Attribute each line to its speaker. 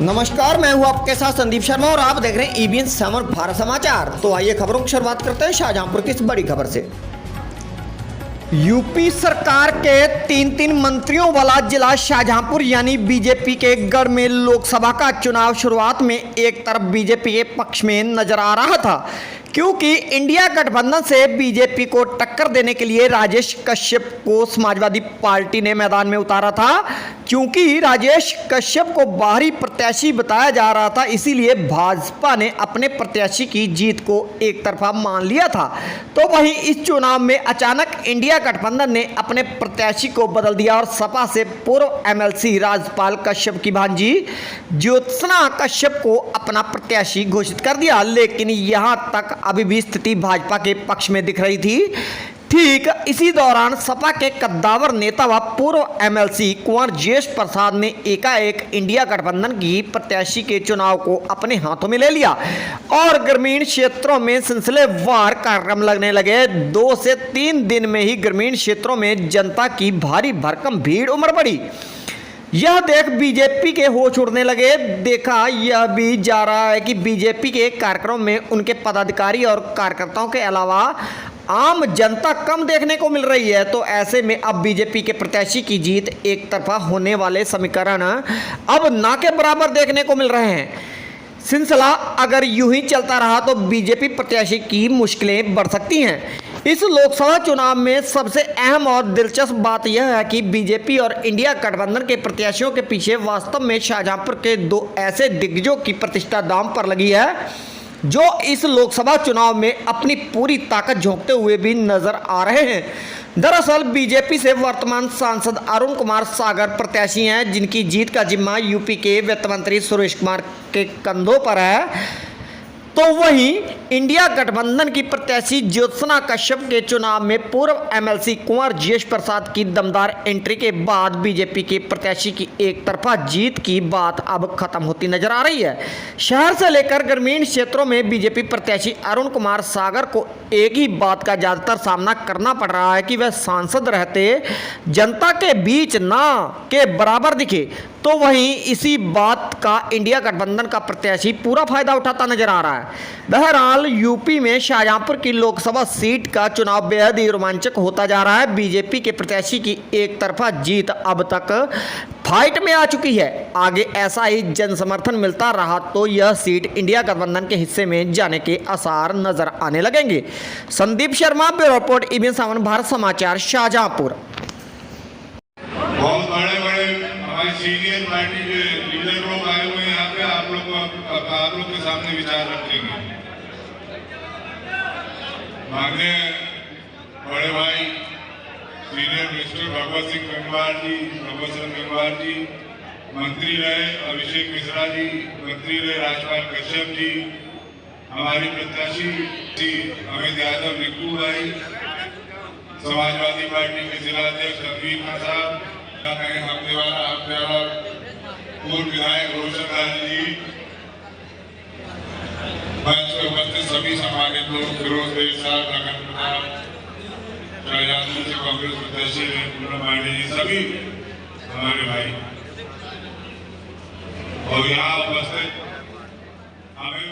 Speaker 1: नमस्कार, मैं हूं आपके साथ संदीप शर्मा और आप देख रहे हैं EBN समर भारत समाचार। तो आइए खबरों की शुरुआत करते हैं शाहजहांपुर की इस बड़ी खबर से। यूपी सरकार के तीन मंत्रियों वाला जिला शाहजहांपुर यानी बीजेपी के गढ़ में लोकसभा का चुनाव शुरुआत में एक तरफ बीजेपी के पक्ष में नजर आ रहा था, क्योंकि इंडिया गठबंधन से बीजेपी को टक्कर देने के लिए राजेश कश्यप को समाजवादी पार्टी ने मैदान में उतारा था। क्योंकि राजेश कश्यप को बाहरी प्रत्याशी बताया जा रहा था, इसीलिए भाजपा ने अपने प्रत्याशी की जीत को एक तरफा मान लिया था। तो वहीं इस चुनाव में अचानक इंडिया गठबंधन ने अपने प्रत्याशी को बदल दिया और सपा से पूर्व MLC राजपाल कश्यप की भांजी ज्योत्सना कश्यप को अपना प्रत्याशी घोषित कर दिया। लेकिन यहां तक अभी भी स्थिति भाजपा के पक्ष में दिख रही थी। ठीक इसी दौरान सपा के कद्दावर नेता व पूर्व MLC कुंवर जयेश प्रसाद ने एकाएक इंडिया गठबंधन की प्रत्याशी के चुनाव को अपने हाथों में ले लिया और ग्रामीण क्षेत्रों में सिलसिलेवार कार्यक्रम लगने लगे। 2 से 3 दिन में ही ग्रामीण क्षेत्रों में जनता की भारी भरकम भीड़ उमड़ पड़ी। यह देख बीजेपी के होश उड़ने लगे। देखा यह भी जा रहा है कि बीजेपी के कार्यक्रम में उनके पदाधिकारी और कार्यकर्ताओं के अलावा आम जनता कम देखने को मिल रही है। तो ऐसे में अब बीजेपी के प्रत्याशी की जीत एक तरफा होने वाले समीकरण अब ना के बराबर देखने को मिल रहे हैं। सिलसिला अगर यूं ही चलता रहा तो बीजेपी प्रत्याशी की मुश्किलें बढ़ सकती हैं। इस लोकसभा चुनाव में सबसे अहम और दिलचस्प बात यह है कि बीजेपी और इंडिया गठबंधन के प्रत्याशियों के पीछे वास्तव में शाहजहांपुर के 2 ऐसे दिग्गजों की प्रतिष्ठा दांव पर लगी है, जो इस लोकसभा चुनाव में अपनी पूरी ताकत झोंकते हुए भी नजर आ रहे हैं। दरअसल बीजेपी से वर्तमान सांसद अरुण कुमार सागर प्रत्याशी हैं, जिनकी जीत का जिम्मा यूपी के वित्त मंत्री सुरेश कुमार के कंधों पर है। तो वहीं इंडिया गठबंधन की प्रत्याशी ज्योत्सना कश्यप के चुनाव में पूर्व MLC कुंवर जयेश प्रसाद की दमदार एंट्री के बाद बीजेपी के प्रत्याशी की एक तरफा जीत की बात अब खत्म होती नजर आ रही है। शहर से लेकर ग्रामीण क्षेत्रों में बीजेपी प्रत्याशी अरुण कुमार सागर को एक ही बात का ज्यादातर सामना करना पड़ रहा है कि वह सांसद रहते जनता के बीच ना के बराबर दिखे। तो वहीं इसी बात का इंडिया गठबंधन का प्रत्याशी पूरा फायदा उठाता नजर आ रहा है। बहरहाल यूपी में शाहजहांपुर की लोकसभा सीट का चुनाव बेहद ही रोमांचक होता जा रहा है। बीजेपी के प्रत्याशी की एक तरफा जीत अब तक फाइट में आ चुकी है। आगे ऐसा ही जन समर्थन मिलता रहा तो यह सीट इंडिया गठबंधन के हिस्से में जाने के आसार नजर आने लगेंगे। Sandeep Sharma, bureau report, EBN summer Bharat समाचार, शाहजहांपुर।
Speaker 2: बहुत बड़े हमारे सीनियर पार्टी के लीडर लोग आए हुए हैं यहाँ पे। आप लोग के सामने विचार रखेंगे। माननीय बड़े भाई सीनियर मिनिस्टर भगवत सिंह गंगवार जी, मंत्री रहे अभिषेक मिश्रा जी, मंत्री रहे राजपाल कश्यप जी, हमारी प्रत्याशी अमित यादव रिक्कू भाई, समाजवादी पार्टी के जिलाध्यक्ष रणवीर प्रसाद, हफ्ते वाला पूर्व विधायक रोशन लाल जी, मंच पर उपस्थित सभी सम्मानित लोग, फिरोज देव साहब, लगन प्रताप, शाहजहांपुर से कांग्रेस प्रत्याशी पूनम पांडे जी, सभी हमारे भाई और यहाँ उपस्थित हमें